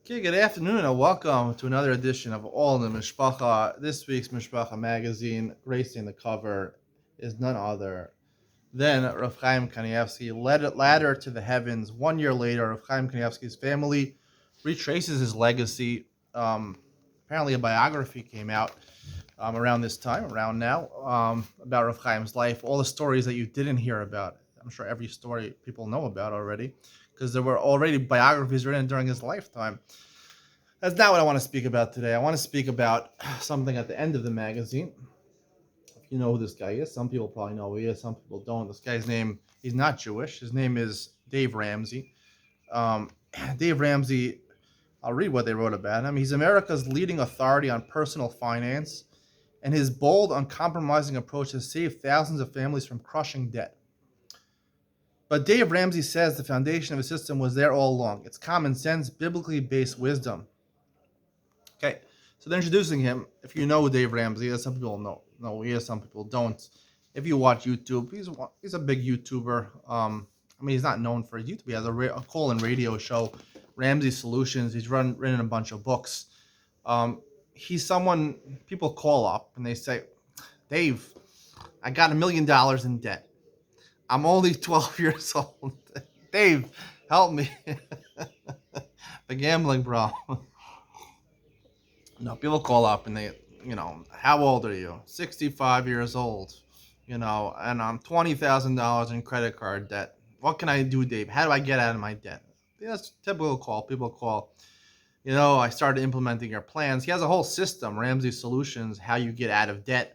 Okay, good afternoon and welcome to another edition of All in the Mishpacha. This week's Mishpacha magazine, gracing the cover, is none other than Rav Chaim Kanievsky, ladder to the heavens. 1 year later, Rav Chaim Kanievsky's family retraces his legacy. Apparently, a biography came out around this time, around now, about Rav Chaim's life. All the stories that you didn't hear about. I'm sure every story people know about already, because there were already biographies written during his lifetime. That's not what I want to speak about today. I want to speak about something at the end of the magazine. If you know who this guy is, some people probably know who he is, some people don't. This guy's name, he's not Jewish. His name is Dave Ramsey. Um, Dave Ramsey, I'll read what they wrote about him. He's America's leading authority on personal finance, and his bold, uncompromising approach has saved thousands of families from crushing debt. But Dave Ramsey says the foundation of his system was there all along. It's common sense, biblically based wisdom. Okay, so they're introducing him. If you know who Dave Ramsey is, some people know he is, some people don't. If you watch YouTube, he's a big YouTuber. He's not known for his YouTube. He has a call-in radio show, Ramsey Solutions. He's written a bunch of books. He's someone people call up and they say, Dave, I got $1 million in debt. I'm only 12 years old. Dave, help me. The gambling problem. No, people call up and they, how old are you? 65 years old, and I'm $20,000 in credit card debt. What can I do, Dave? How do I get out of my debt? That's typical call. People call, I started implementing your plans. He has a whole system, Ramsey Solutions, how you get out of debt,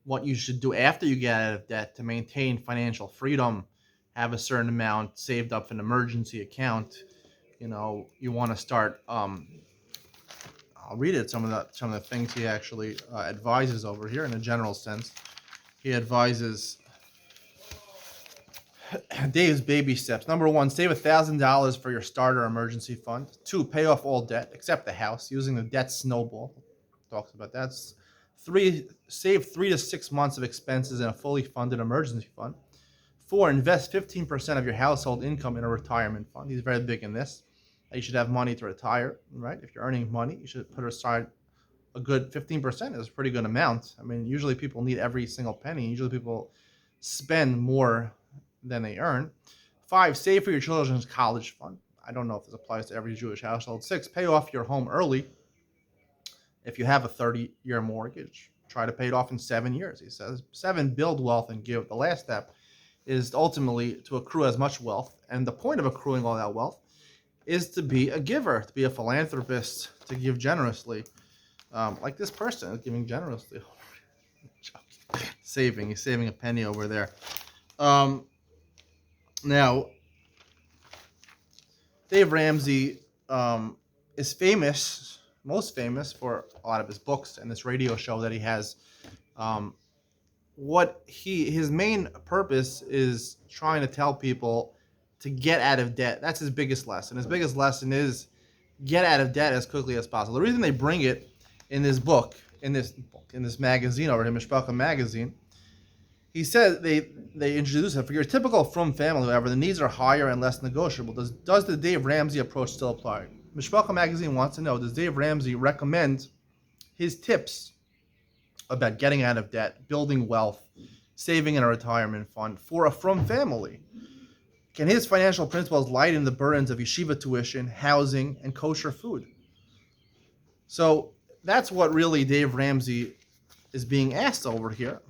what you should do after you get out of debt to maintain financial freedom, have a certain amount saved up for an emergency account. You want to start, I'll read it. Some of the things he actually advises over here in a general sense. He advises Dave's baby steps. Number one, save $1,000 for your starter emergency fund. 2, pay off all debt except the house using the debt snowball. Talks about that. 3, save 3 to 6 months of expenses in a fully funded emergency fund. 4, invest 15% of your household income in a retirement fund. He's very big in this. You should have money to retire, right? If you're earning money, you should put aside a good 15% is a pretty good amount. Usually people need every single penny. Usually people spend more than they earn. 5, save for your children's college fund. I don't know if this applies to every Jewish household. 6, pay off your home early. If you have a 30-year mortgage, try to pay it off in 7 years. He says 7, build wealth and give. The last step is ultimately to accrue as much wealth. And the point of accruing all that wealth is to be a giver, to be a philanthropist, to give generously. Like this person is giving generously. He's saving a penny over there. Now, Dave Ramsey is most famous for a lot of his books and this radio show that he has. His main purpose is trying to tell people to get out of debt. That's his biggest lesson. His biggest lesson is get out of debt as quickly as possible. The reason they bring it in this book, in this magazine over here, Mishpacha magazine, he said they introduce it. For your typical frum family, however, the needs are higher and less negotiable. Does the Dave Ramsey approach still apply? Mishpacha magazine wants to know, does Dave Ramsey recommend his tips about getting out of debt, building wealth, saving in a retirement fund for a frum family? Can his financial principles lighten the burdens of yeshiva tuition, housing, and kosher food? So that's what really Dave Ramsey is being asked over here.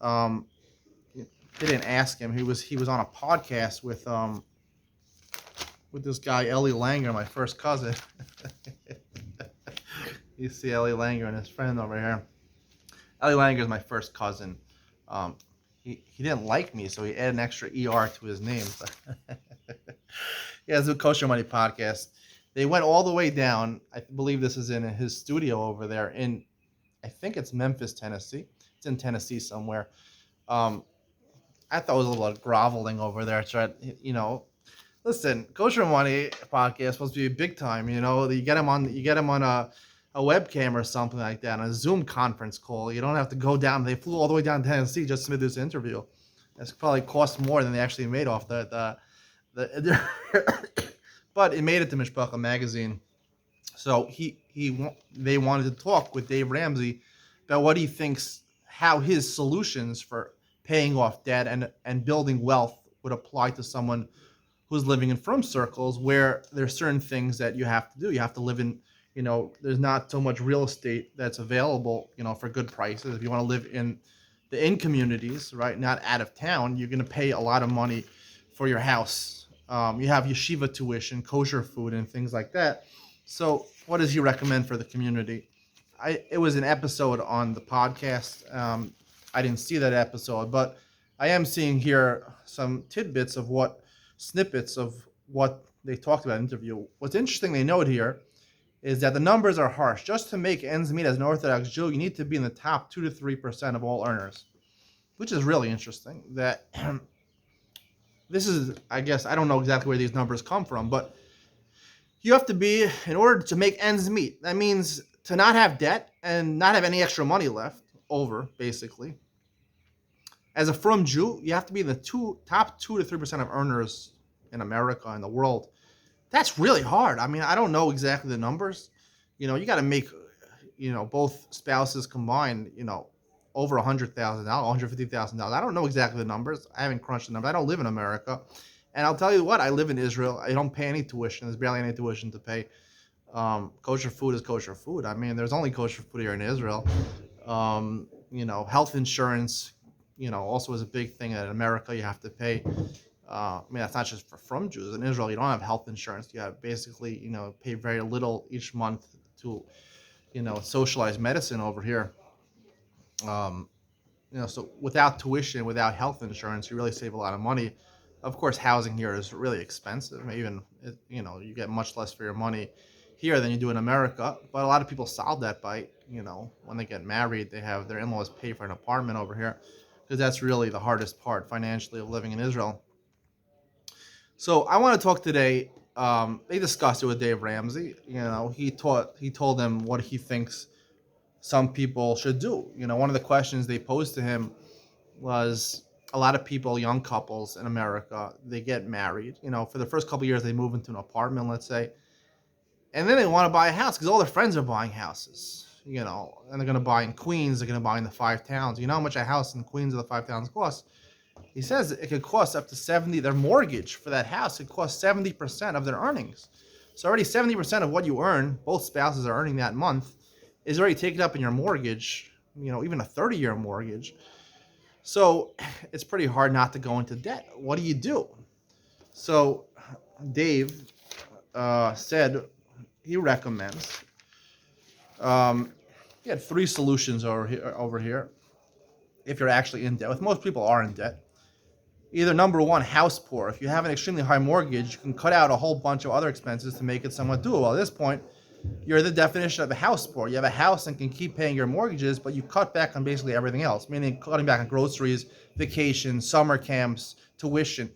They didn't ask him. He was on a podcast with this guy Ellie Langer, my first cousin. You see Ellie Langer and his friend over here. Ellie Langer is my first cousin. He didn't like me, so he added an extra ER to his name. He has a Kosher Money podcast. They went all the way down. I believe this is in his studio over there in, I think it's Memphis, Tennessee. It's in Tennessee somewhere. I thought it was a little groveling over there. Listen, Kosher Money podcast is supposed to be big time. You get him on a webcam or something like that, on a Zoom conference call. You don't have to go down. They flew all the way down to Tennessee just to do this interview. It's probably cost more than they actually made off the but it made it to Mishpacha magazine. So they wanted to talk with Dave Ramsey about what he thinks, how his solutions for paying off debt and building wealth would apply to someone who's living in frum circles where there's certain things that you have to do. You have to live in, there's not so much real estate that's available, for good prices. If you want to live in the in communities, right, not out of town, you're going to pay a lot of money for your house. You have yeshiva tuition, kosher food, and things like that. So, what does he recommend for the community? It was an episode on the podcast. I didn't see that episode, but I am seeing here some snippets of what they talked about in the interview. What's interesting, they note here, is that the numbers are harsh. Just to make ends meet as an Orthodox Jew, you need to be in the top 2 to 3% of all earners, which is really interesting. That this is, I guess, I don't know exactly where these numbers come from, but you have to be, in order to make ends meet, that means to not have debt and not have any extra money left over, basically. As a frum Jew, you have to be in the top 2 to 3% of earners in America and the world. That's really hard. I mean, I don't know exactly the numbers. You got to make, both spouses combined, over $100,000, $150,000. I don't know exactly the numbers. I haven't crunched the numbers. I don't live in America. And I'll tell you what, I live in Israel. I don't pay any tuition. There's barely any tuition to pay. Kosher food is kosher food. I mean, there's only kosher food here in Israel. Health insurance, also is a big thing that in America you have to pay. I mean, that's not just for frum Jews. In Israel, you don't have health insurance. You have basically, pay very little each month to, socialize medicine over here. So without tuition, without health insurance, you really save a lot of money. Of course, housing here is really expensive. Even, you get much less for your money here than you do in America. But a lot of people solve that by, when they get married, they have their in-laws pay for an apartment over here, because that's really the hardest part financially of living in Israel. So I want to talk today. They discussed it with Dave Ramsey. He told them what he thinks some people should do. One of the questions they posed to him was, a lot of people, young couples in America, they get married. For the first couple of years, they move into an apartment, let's say, and then they want to buy a house because all their friends are buying houses. And they're going to buy in Queens. They're going to buy in the 5 towns. You know how much a house in Queens or the 5 towns costs? He says it could cost up to 70. Their mortgage for that house could cost 70% of their earnings. So already 70% of what you earn, both spouses are earning that month, is already taken up in your mortgage. Even a 30-year mortgage. So it's pretty hard not to go into debt. What do you do? So Dave said he recommends. He had 3 solutions over here. If you're actually in debt, with most people are in debt. Either number 1, house poor. If you have an extremely high mortgage, you can cut out a whole bunch of other expenses to make it somewhat doable. At this point, you're the definition of a house poor. You have a house and can keep paying your mortgages, but you cut back on basically everything else, meaning cutting back on groceries, vacations, summer camps, tuition.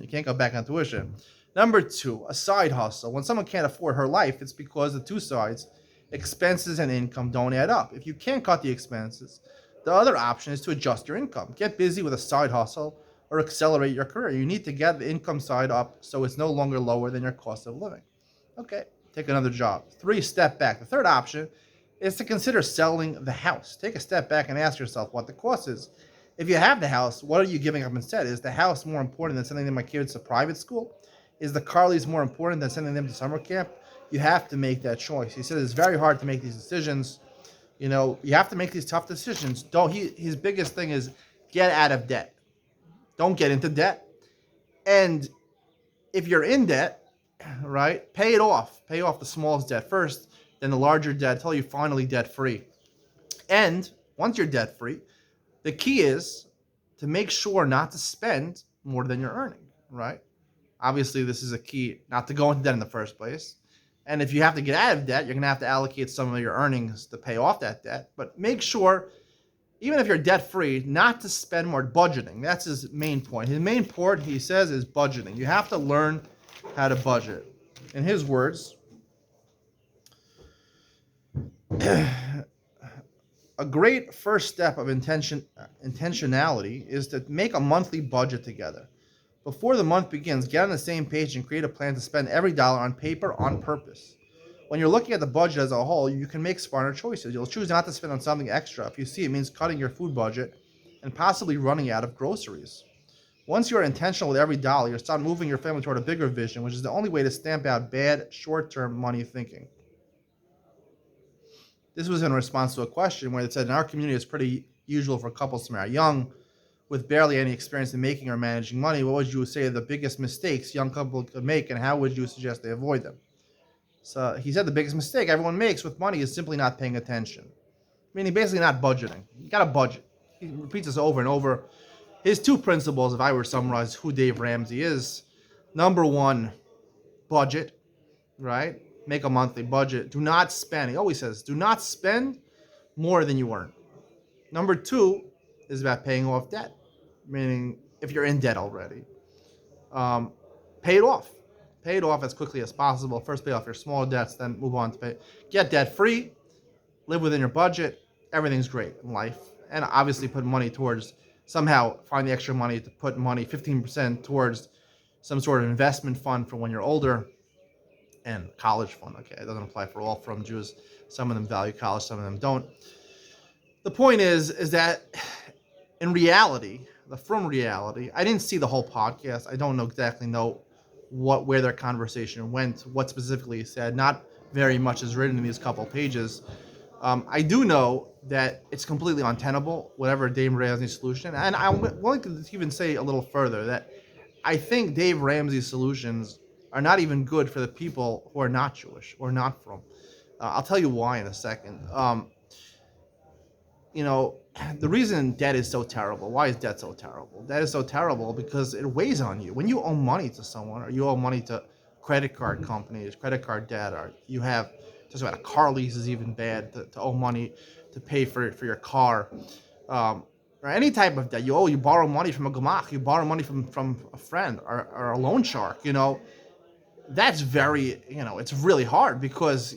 You can't cut back on tuition. Number 2, a side hustle. When someone can't afford her life, it's because the 2 sides, expenses and income, don't add up. If you can't cut the expenses, the other option is to adjust your income. Get busy with a side hustle or accelerate your career. You need to get the income side up so it's no longer lower than your cost of living. Okay, take another job. 3, step back. The third option is to consider selling the house. Take a step back and ask yourself what the cost is. If you have the house, what are you giving up instead? Is the house more important than sending my kids to private school? Is the Carleys more important than sending them to summer camp? You have to make that choice. He said it's very hard to make these decisions. You have to make these tough decisions. His biggest thing is get out of debt. Don't get into debt. And if you're in debt, right, pay it off. Pay off the smallest debt first, then the larger debt until you're finally debt free. And once you're debt free, the key is to make sure not to spend more than you're earning, right? Obviously, this is a key not to go into debt in the first place. And if you have to get out of debt, you're going to have to allocate some of your earnings to pay off that debt. But make sure, even if you're debt-free, not to spend more. Budgeting. That's his main point. His main point, he says, is budgeting. You have to learn how to budget. In his words, a great first step of intentionality is to make a monthly budget together. Before the month begins, get on the same page and create a plan to spend every dollar on paper on purpose. when you're looking at the budget as a whole, you can make smarter choices. You'll choose not to spend on something extra if you see it means cutting your food budget and possibly running out of groceries. Once you're intentional with every dollar, you'll start moving your family toward a bigger vision, which is the only way to stamp out bad short-term money thinking. This was in response to a question where it said in our community it's pretty usual for couples to marry young with barely any experience in making or managing money. What would you say are the biggest mistakes young couples could make, and how would you suggest they avoid them? So he said the biggest mistake everyone makes with money is simply not paying attention, meaning basically not budgeting. You got to budget. He repeats this over and over. His two principles, if I were to summarize who Dave Ramsey is: number one, budget, right? Make a monthly budget. Do not spend. He always says, do not spend more than you earn. Number two is about paying off debt, meaning if you're in debt already, pay it off. Pay it off as quickly as possible. First pay off your small debts, then move on to pay. Get debt free, live within your budget. Everything's great in life. And obviously put money towards, somehow find the extra money to put money, 15% towards some sort of investment fund for when you're older, and college fund. Okay, it doesn't apply for all from Jews. Some of them value college, some of them don't. The point is that in reality, from reality, I didn't see the whole podcast. I don't exactly know where their conversation went, what specifically he said. Not very much is written in these couple pages. I do know that it's completely untenable, whatever Dave Ramsey's solution. And I'm willing to even say a little further that I think Dave Ramsey's solutions are not even good for the people who are not Jewish or not from. I'll tell you why in a second. The reason debt is so terrible. Why is debt so terrible? Debt is so terrible because it weighs on you. When you owe money to someone, or you owe money to credit card companies, credit card debt, or you have just about a car lease is even bad to owe money to pay for your car, or any type of debt. You borrow money from a gemach, you borrow money from a friend or a loan shark. That's very, it's really hard because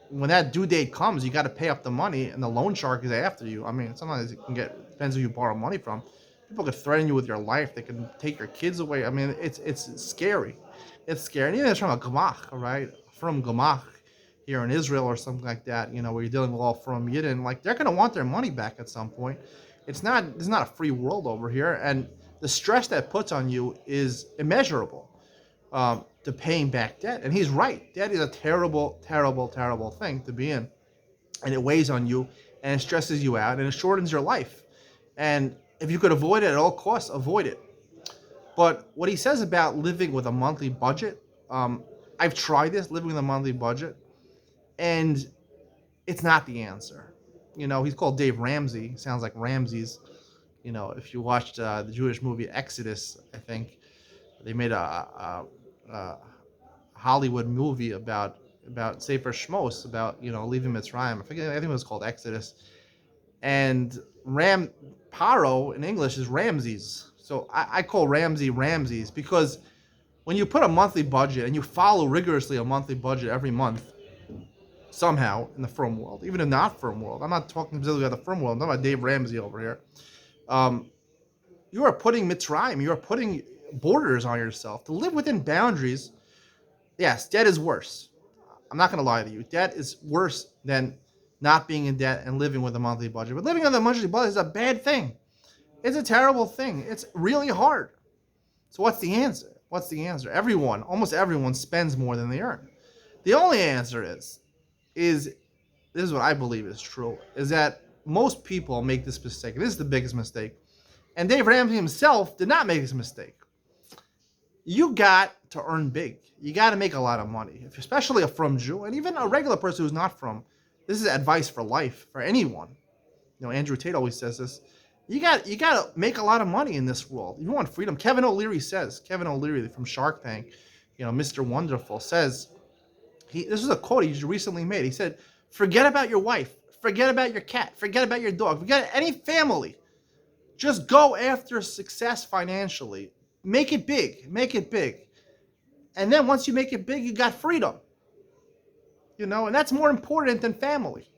when that due date comes, you got to pay up the money, and the loan shark is after you. I mean, sometimes it can depends who you borrow money from. People could threaten you with your life. They can take your kids away. I mean, it's scary. It's scary. And even if it's from a gemach, right? From gemach here in Israel or something like that, where you're dealing with all from Yidden, like they're gonna want their money back at some point. It's not a free world over here, and the stress that puts on you is immeasurable. To paying back debt. And he's right. Debt is a terrible, terrible, terrible thing to be in. And it weighs on you, and it stresses you out, and it shortens your life. And if you could avoid it at all costs, avoid it. But what he says about living with a monthly budget, I've tried this, living with a monthly budget, and it's not the answer. He's called Dave Ramsey. Sounds like Ramses. If you watched the Jewish movie Exodus, I think, they made a Hollywood movie about Sefer Shmos, about leaving Mitzrayim. I think it was called Exodus. And Paro in English is Ramses. So I call Ramses because when you put a monthly budget and you follow rigorously a monthly budget every month, somehow in the firm world, even in not firm world, I'm not talking specifically about the firm world, I'm talking about Dave Ramsey over here. You are putting Mitzrayim, you are putting borders on yourself to live within boundaries. Yes, debt is worse. I'm not going to lie to you. Debt is worse than not being in debt and living with a monthly budget. But living on the monthly budget is a bad thing. It's a terrible thing. It's really hard. So what's the answer? Almost everyone spends more than they earn. The only answer is this is what I believe is true, is that most people make this mistake. This is the biggest mistake. And Dave Ramsey himself did not make this mistake. You got to earn big. You got to make a lot of money, especially a from Jew, and even a regular person who's not from. This is advice for life, for anyone. Andrew Tate always says this. You got to make a lot of money in this world. You want freedom. Kevin O'Leary from Shark Tank, Mr. Wonderful, says, this is a quote he recently made. He said, forget about your wife, forget about your cat, forget about your dog, forget any family. Just go after success financially. Make it big. And then once you make it big, you got freedom. And that's more important than family.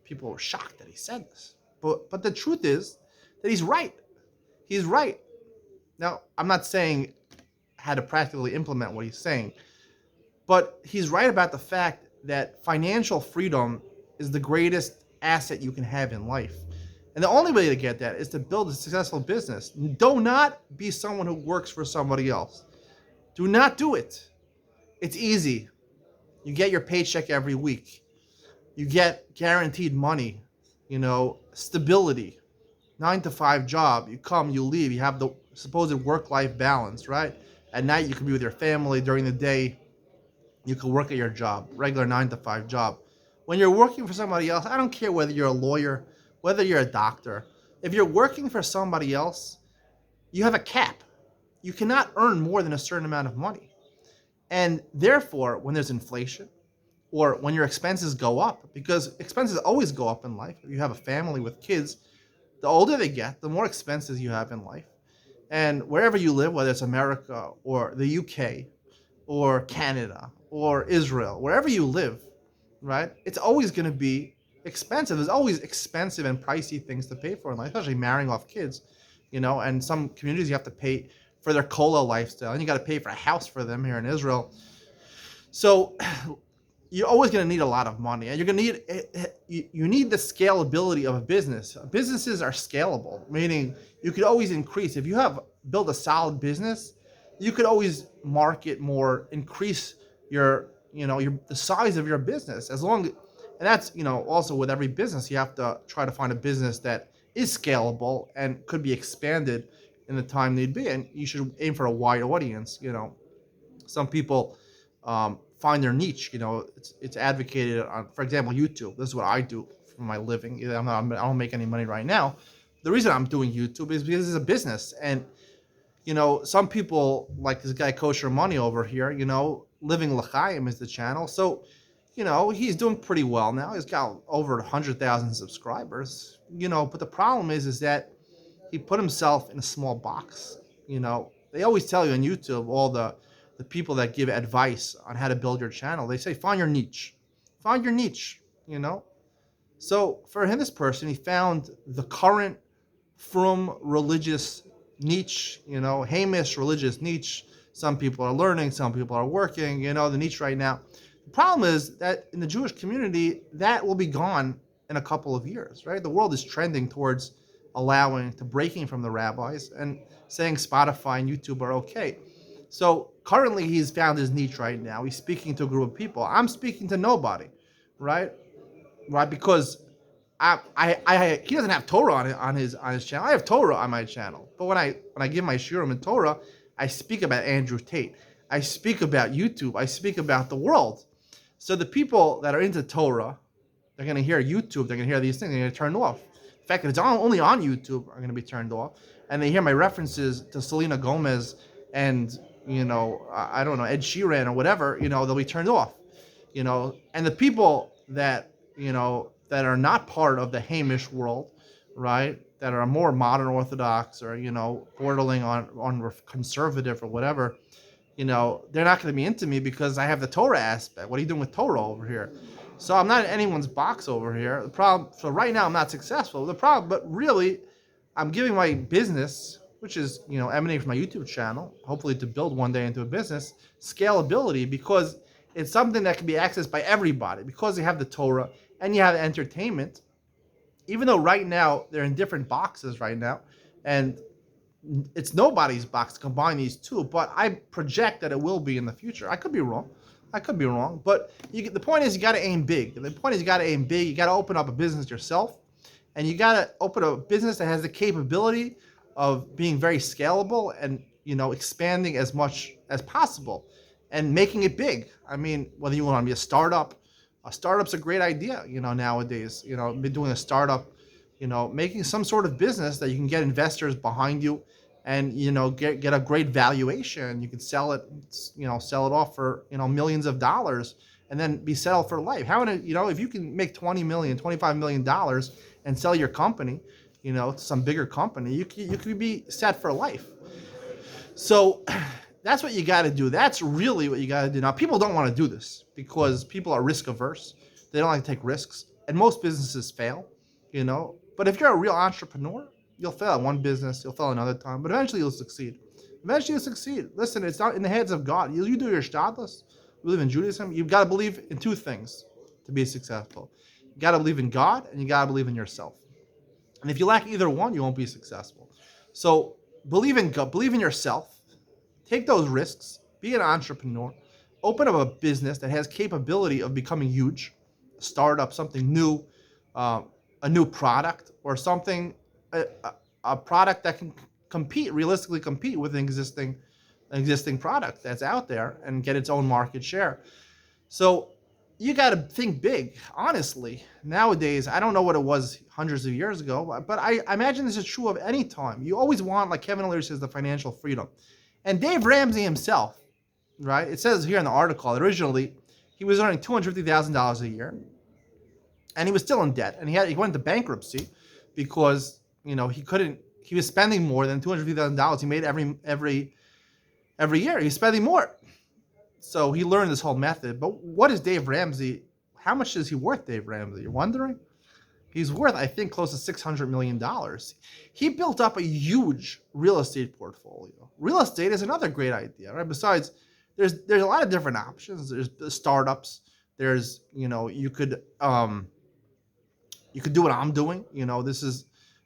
People were shocked that he said this. But the truth is that he's right. He's right. Now, I'm not saying how to practically implement what he's saying, But he's right about the fact that financial freedom is the greatest asset you can have in life. And the only way to get that is to build a successful business. Do not be someone who works for somebody else. Do not do it. It's easy. You get your paycheck every week. You get guaranteed money, stability, 9 to 5 job. You come, you leave. You have the supposed work-life balance, right? At night, you can be with your family. During the day, you can work at your job, regular 9 to 5 job. When you're working for somebody else, I don't care whether you're a lawyer, whether you're a doctor. If you're working for somebody else, you have a cap. You cannot earn more than a certain amount of money. And therefore, when there's inflation or when your expenses go up, because expenses always go up in life. If you have a family with kids, the older they get, the more expenses you have in life. And wherever you live, whether it's America or the UK or Canada or Israel, wherever you live, right? It's always going to be expensive. There's always expensive and pricey things to pay for in life, especially marrying off kids, and some communities you have to pay for their cola lifestyle, and you got to pay for a house for them here in Israel. So you're always going to need a lot of money, and you're going to you need the scalability of a business. Businesses are scalable, meaning you could always increase. If you have built a solid business, you could always market more, increase your the size of your business, as long and that's also with every business you have to try to find a business that is scalable and could be expanded in the time need be, and you should aim for a wide audience. Some people find their niche. It's advocated on, for example, YouTube. This is what I do for my living. I don't make any money right now. The reason I'm doing YouTube is because it's a business, and some people like this guy Kosher Money over here. Living L'chaim is the channel, so he's doing pretty well now. He's got over 100,000 subscribers. But the problem is that he put himself in a small box. They always tell you on YouTube, all the people that give advice on how to build your channel, they say find your niche, find your niche. So for him, this person, he found the current from religious niche, Hamish religious niche. Some people are learning, some people are working, the niche right now. The problem is that in the Jewish community, that will be gone in a couple of years, right? The world is trending towards breaking from the rabbis and saying Spotify and YouTube are okay. So currently he's found his niche right now. He's speaking to a group of people. I'm speaking to nobody, right? Right, because he doesn't have Torah on his channel. I have Torah on my channel, but when I give my shiurim in Torah, I speak about Andrew Tate. I speak about YouTube. I speak about the world. So the people that are into Torah, they're going to hear YouTube. They're going to hear these things. They're going to turn off. The fact that it's only on YouTube are going to be turned off, and they hear my references to Selena Gomez and I don't know, Ed Sheeran or whatever. They'll be turned off. And the people that that are not part of the Hamish world, right? That are more modern Orthodox or bordering on conservative or whatever, they're not going to be into me because I have the Torah aspect. What are you doing with Torah over here? So I'm not in anyone's box over here. The problem. So right now I'm not successful. The problem, but really, I'm giving my business, which is emanating from my YouTube channel, hopefully to build one day into a business, scalability, because it's something that can be accessed by everybody because they have the Torah and you have entertainment. Even though right now they're in different boxes right now, and it's nobody's box to combine these two, but I project that it will be in the future. I could be wrong. But the point is you got to aim big. The point is you got to aim big. You got to open up a business yourself, and you got to open a business that has the capability of being very scalable and expanding as much as possible and making it big. I mean, whether you want to be a startup's a great idea, nowadays. Doing a startup, making some sort of business that you can get investors behind you and, get a great valuation. You can sell it off for, millions of dollars and then be settled for life. If you can make $20 million, $25 million and sell your company, to some bigger company, you could be set for life. So that's what you got to do. That's really what you got to do. Now, people don't want to do this because people are risk averse. They don't like to take risks. And most businesses fail, But if you're a real entrepreneur, you'll fail at one business, you'll fail another time, but eventually you'll succeed. Listen, it's not in the hands of God. You do your shtadlus, believe in Judaism, you've got to believe in two things to be successful. You got to believe in God, and you got to believe in yourself. And if you lack either one, you won't be successful. So believe in God, believe in yourself, take those risks, be an entrepreneur, open up a business that has capability of becoming huge, start up something new, a new product, or something, a product that can realistically compete with an existing product that's out there and get its own market share. So you got to think big, honestly. Nowadays, I don't know what it was hundreds of years ago, but I imagine this is true of any time. You always want, like Kevin O'Leary says, the financial freedom. And Dave Ramsey himself, right? It says here in the article, originally he was earning $250,000 a year, and he was still in debt, and he went into bankruptcy because he was spending more than $250,000 he made every year. He's spending more. So he learned this whole method. But what is Dave Ramsey? How much is he worth, Dave Ramsey? You're wondering? He's worth, I think, close to $600 million. He built up a huge real estate portfolio. Real estate is another great idea, right? Besides, there's a lot of different options. There's the startups. There's, you could do what I'm doing. This is,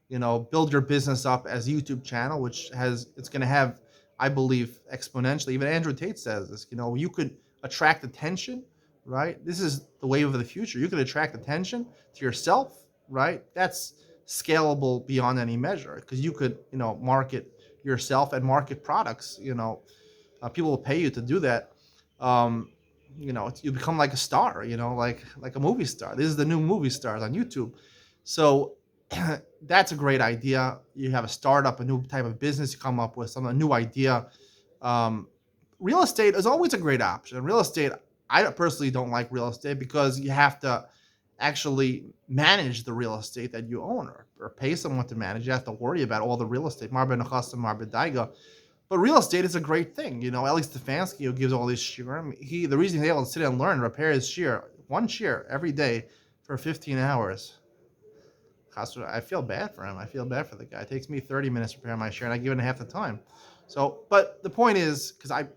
build your business up as a YouTube channel, it's going to have, I believe, exponentially. Even Andrew Tate says this. You could attract attention, right? This is the wave of the future. You could attract attention to yourself, right? That's scalable beyond any measure because you could, market yourself and market products. People will pay you to do that. You become like a star. Like a movie star. This is the new movie stars on YouTube. So that's a great idea. You have a startup, a new type of business you come up with, a new idea. Real estate is always a great option. Real estate, I personally don't like real estate because you have to actually manage the real estate that you own or pay someone to manage. You have to worry about all the real estate. Marbe Nechasa, Marbe Daiga. But real estate is a great thing. Eli Stefanski, who gives all these shiurim, the reason he's able to sit and learn, repair his shiur, one shiur every day for 15 hours. I feel bad for him. I feel bad for the guy. It takes me 30 minutes to prepare my shiur, and I give it half the time. So, but the point is, because I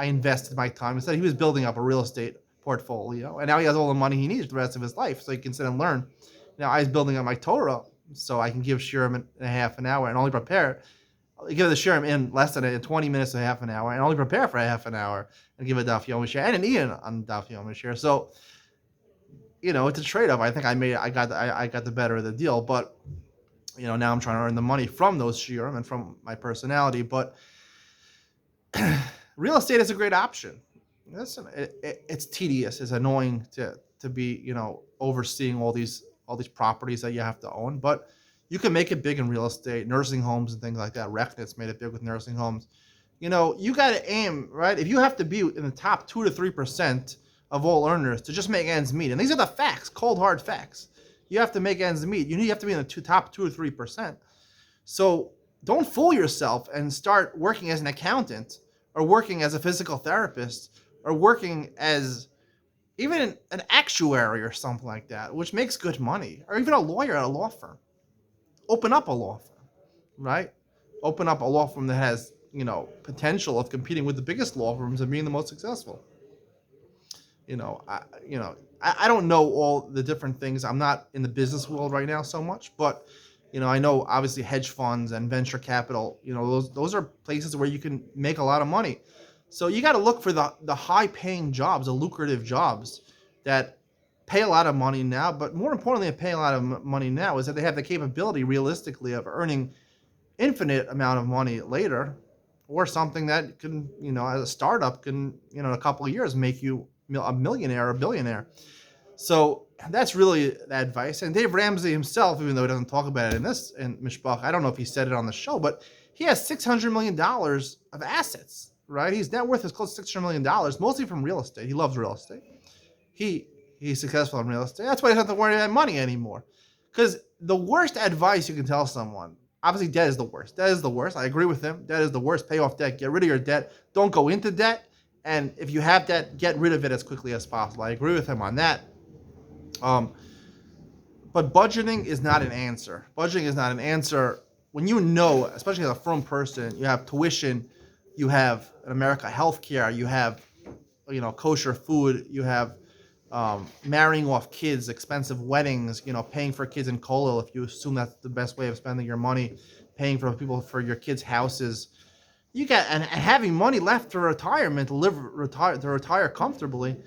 invested my time. Instead, he was building up a real estate portfolio, and now he has all the money he needs for the rest of his life, so he can sit and learn. Now I was building up my Torah, so I can give shiurim in a half an hour and only prepare. I give the shiurim in less than 20 minutes to half an hour, and only prepare for a half an hour, and give a daf yom shiur and an ian on daf yom shiur. So, it's a trade-off. I think I got the better of the deal, but now I'm trying to earn the money from those shiurim and from my personality. But real estate is a great option. Listen, it's tedious. It's annoying to be overseeing all these properties that you have to own, but you can make it big in real estate, nursing homes and things like that. Rechnitz made it big with nursing homes. You got to aim, right? If you have to be in the top 2 to 3% of all earners to just make ends meet. And these are the facts, cold, hard facts. You have to make ends meet. You have to be in the top 2 or 3%. So don't fool yourself and start working as an accountant or working as a physical therapist or working as even an actuary or something like that, which makes good money, or even a lawyer at a law firm. Open up a law firm, right? Open up a law firm that has, potential of competing with the biggest law firms and being the most successful. I don't know all the different things. I'm not in the business world right now so much, but I know obviously hedge funds and venture capital. Those are places where you can make a lot of money. So you got to look for the high paying jobs, the lucrative jobs that pay a lot of money now. But more importantly, than pay a lot of money now is that they have the capability, realistically, of earning infinite amount of money later, or something that can, as a startup, can in a couple of years make you a millionaire or a billionaire. So that's really the advice. And Dave Ramsey himself, even though he doesn't talk about it in Mishpacha, I don't know if he said it on the show, but he has $600 million of assets, right? His net worth is close to $600 million, mostly from real estate. He loves real estate. He's successful in real estate. That's why he doesn't have to worry about money anymore. Because the worst advice you can tell someone, obviously debt is the worst. Debt is the worst. I agree with him. Debt is the worst. Pay off debt. Get rid of your debt. Don't go into debt. And if you have debt, get rid of it as quickly as possible. I agree with him on that. But budgeting is not an answer. Budgeting is not an answer when especially as a firm person, you have tuition, you have in America healthcare, you have kosher food. You have marrying off kids, expensive weddings, paying for kids in kollel if you assume that's the best way of spending your money, paying for people for your kids' houses. You got and having money left for retirement to retire comfortably.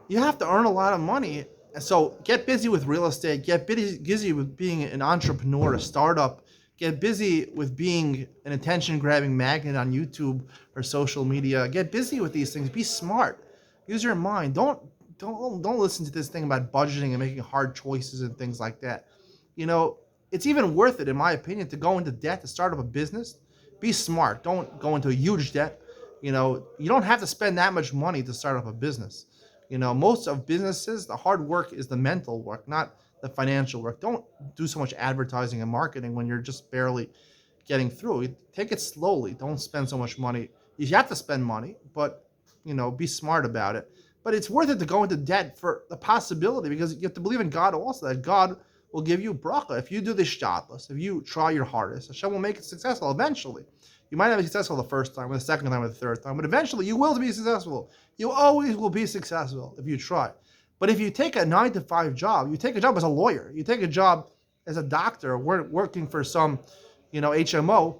You have to earn a lot of money. So get busy with real estate. Get busy with being an entrepreneur, a startup. Get busy with being an attention-grabbing magnet on YouTube or social media. Get busy with these things. Be smart. Use your mind. Don't listen to this thing about budgeting and making hard choices and things like that. It's even worth it, in my opinion, to go into debt to start up a business. Be smart. Don't go into a huge debt. You don't have to spend that much money to start up a business. Most of businesses, the hard work is the mental work, not the financial work. Don't do so much advertising and marketing when you're just barely getting through. Take it slowly. Don't spend so much money. You have to spend money, but be smart about it. But it's worth it to go into debt for the possibility, because you have to believe in God also, that God will give you bracha. If you do this shadlus, if you try your hardest, Hashem will make it successful eventually. You might not be successful the first time, or the second time, or the third time, but eventually you will be successful. You always will be successful if you try. But if you take a 9-to-5 job, you take a job as a lawyer, you take a job as a doctor, working for some, HMO,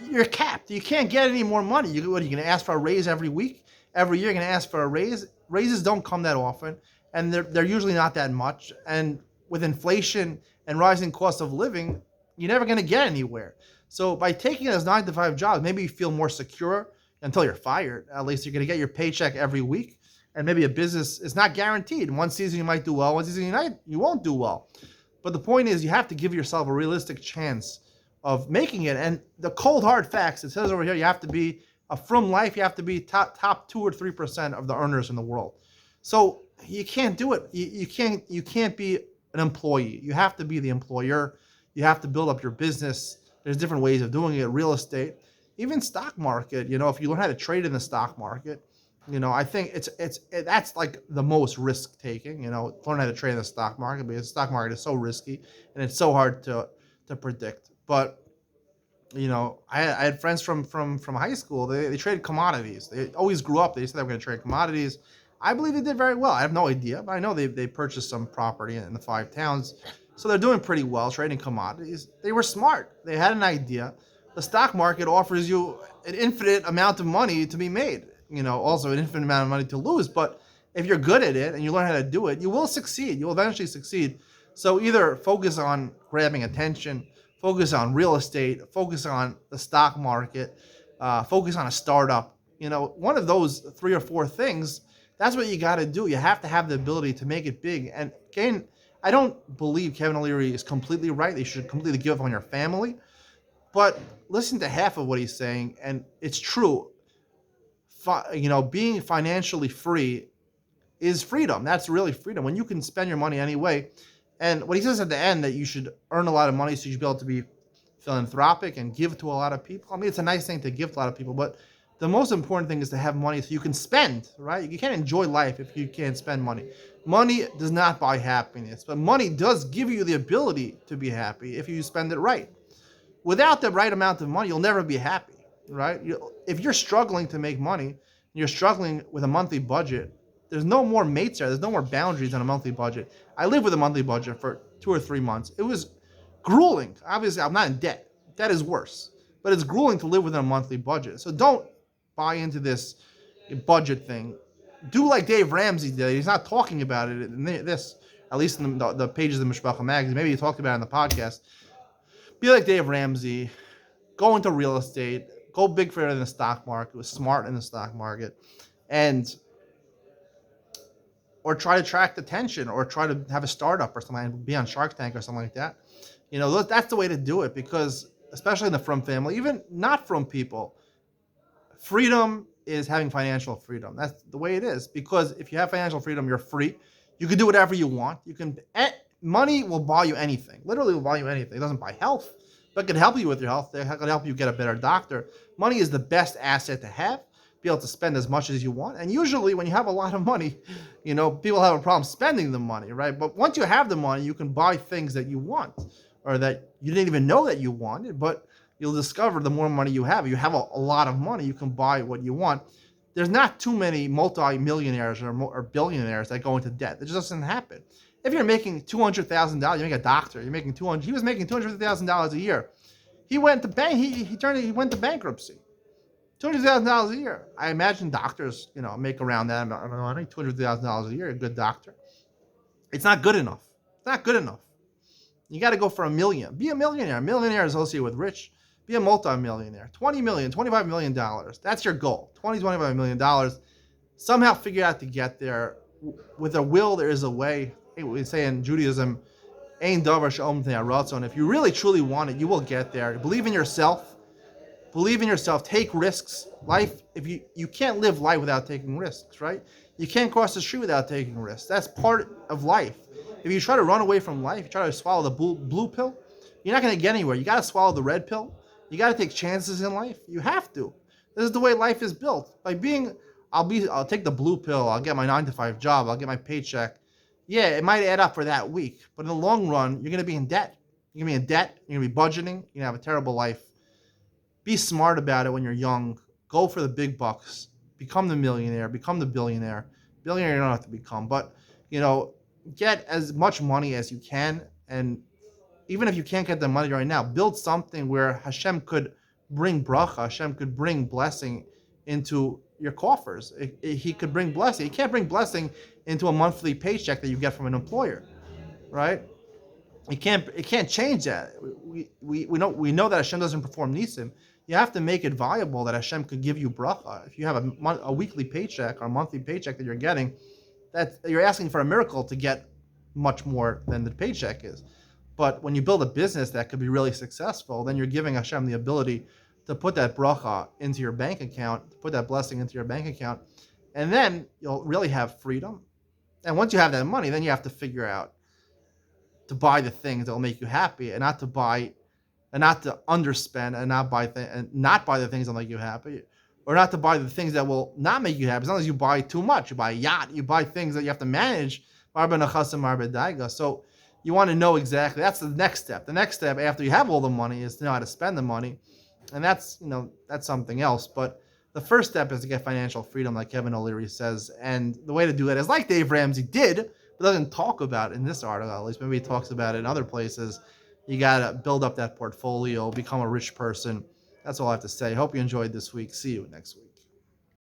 you're capped. You can't get any more money. Are you going to ask for a raise every week? Every year you're going to ask for a raise? Raises don't come that often, and they're usually not that much. And with inflation and rising cost of living, you're never going to get anywhere. So by taking those 9-to-5 jobs, maybe you feel more secure until you're fired. At least you're going to get your paycheck every week. And maybe a business is not guaranteed. One season you might do well, one season you won't do well. But the point is, you have to give yourself a realistic chance of making it. And the cold hard facts, it says over here, you have to be from life, you have to be top 2 or 3% of the earners in the world. So you can't do it. You can't be an employee. You have to be the employer. You have to build up your business. There's different ways of doing it. Real estate, even stock market. If you learn how to trade in the stock market, I think that's like the most risk taking. Learn how to trade in the stock market, because the stock market is so risky and it's so hard to predict. But I had friends from high school. They traded commodities. They always grew up. They said they were going to trade commodities. I believe they did very well. I have no idea, but I know they purchased some property in the 5 towns. So they're doing pretty well trading commodities. They were smart. They had an idea. The stock market offers you an infinite amount of money to be made, also an infinite amount of money to lose. But if you're good at it and you learn how to do it, you will succeed. You'll eventually succeed. So either focus on grabbing attention, focus on real estate, focus on the stock market, focus on a startup. One of those 3 or 4 things, that's what you got to do. You have to have the ability to make it big. And again, I don't believe Kevin O'Leary is completely right. They should completely give up on your family. But listen to half of what he's saying, and it's true. Being financially free is freedom. That's really freedom. When you can spend your money anyway. And what he says at the end, that you should earn a lot of money so you should be able to be philanthropic and give to a lot of people. I mean, it's a nice thing to give to a lot of people, but the most important thing is to have money so you can spend, right? You can't enjoy life if you can't spend money. Money does not buy happiness, but money does give you the ability to be happy if you spend it right. Without the right amount of money, you'll never be happy, right? If you're struggling to make money, you're struggling with a monthly budget, there's no more mates there. There's no more boundaries on a monthly budget. I lived with a monthly budget for 2 or 3 months. It was grueling. Obviously, I'm not in debt. Debt is worse. But it's grueling to live within a monthly budget. So don't buy into this budget thing. Do like Dave Ramsey did. He's not talking about it in this, at least in the pages of the Mishpacha magazine. Maybe he talked about it in the podcast. Be like Dave Ramsey. Go into real estate. Go big for it in the stock market. Was smart in the stock market. Or try to attract attention, or try to have a startup or something, and be on Shark Tank or something like that. That's the way to do it, because especially in the Frum family, even not Frum people, freedom is having financial freedom. That's the way it is, because if you have financial freedom, you're free. You can do whatever you want. Money will buy you anything. Literally will buy you anything. It doesn't buy health, but it can help you with your health. It can help you get a better doctor. Money is the best asset to have. Be able to spend as much as you want. And usually when you have a lot of money, people have a problem spending the money, right? But once you have the money, you can buy things that you want, or that you didn't even know that you wanted, but you'll discover the more money you have a lot of money, you can buy what you want. there's not too many multi-millionaires or billionaires that go into debt. It just doesn't happen. If you're making $200,000, you make a doctor. You're making 200. He was making $250,000 a year. He went to bank. He went to bankruptcy. $200,000 a year. I imagine doctors, make around that. I don't know. I think $200,000 a year. A good doctor. It's not good enough. It's not good enough. You got to go for $1 million. Be a millionaire. A millionaire is associated with rich. Be a multi-millionaire. $20 million, $25 million. That's your goal. $25 million. Somehow figure out to get there. With a will, there is a way. We say in Judaism, Ein davar she'om t'nei haratzon. If you really truly want it, you will get there. Believe in yourself. Believe in yourself. Take risks. Life, if you can't live life without taking risks, right? You can't cross the street without taking risks. That's part of life. If you try to run away from life, you try to swallow the blue pill, you're not going to get anywhere. You got to swallow the red pill. You got to take chances in life. You have to. This is the way life is built. I'll take the blue pill. I'll get my 9-to-5 job. I'll get my paycheck. Yeah, it might add up for that week, but in the long run, you're going to be in debt. You're going to be in debt. You're going to be budgeting. You're going to have a terrible life. Be smart about it when you're young. Go for the big bucks. Become the millionaire. Become the billionaire. Billionaire you don't have to become, but get as much money as you can, and even if you can't get the money right now, build something where Hashem could bring bracha, Hashem could bring blessing into your coffers. He could bring blessing. He can't bring blessing into a monthly paycheck that you get from an employer, right? It can't change that. We know that Hashem doesn't perform nisim. You have to make it viable that Hashem could give you bracha. If you have a weekly paycheck or a monthly paycheck that you're getting, that you're asking for a miracle to get much more than the paycheck is. But when you build a business that could be really successful, then you're giving Hashem the ability to put that bracha into your bank account, to put that blessing into your bank account, and then you'll really have freedom. And once you have that money, then you have to figure out to buy the things that will make you happy, and not to underspend, and not buy the things that will make you happy, or not to buy the things that will not make you happy. As long as you buy too much, you buy a yacht, you buy things that you have to manage. So you want to know exactly. That's the next step. The next step after you have all the money is to know how to spend the money, and that's something else. But the first step is to get financial freedom, like Kevin O'Leary says, and the way to do that is like Dave Ramsey did, but doesn't talk about it in this article. At least maybe he talks about it in other places. You got to build up that portfolio, become a rich person. That's all I have to say. Hope you enjoyed this week. See you next week.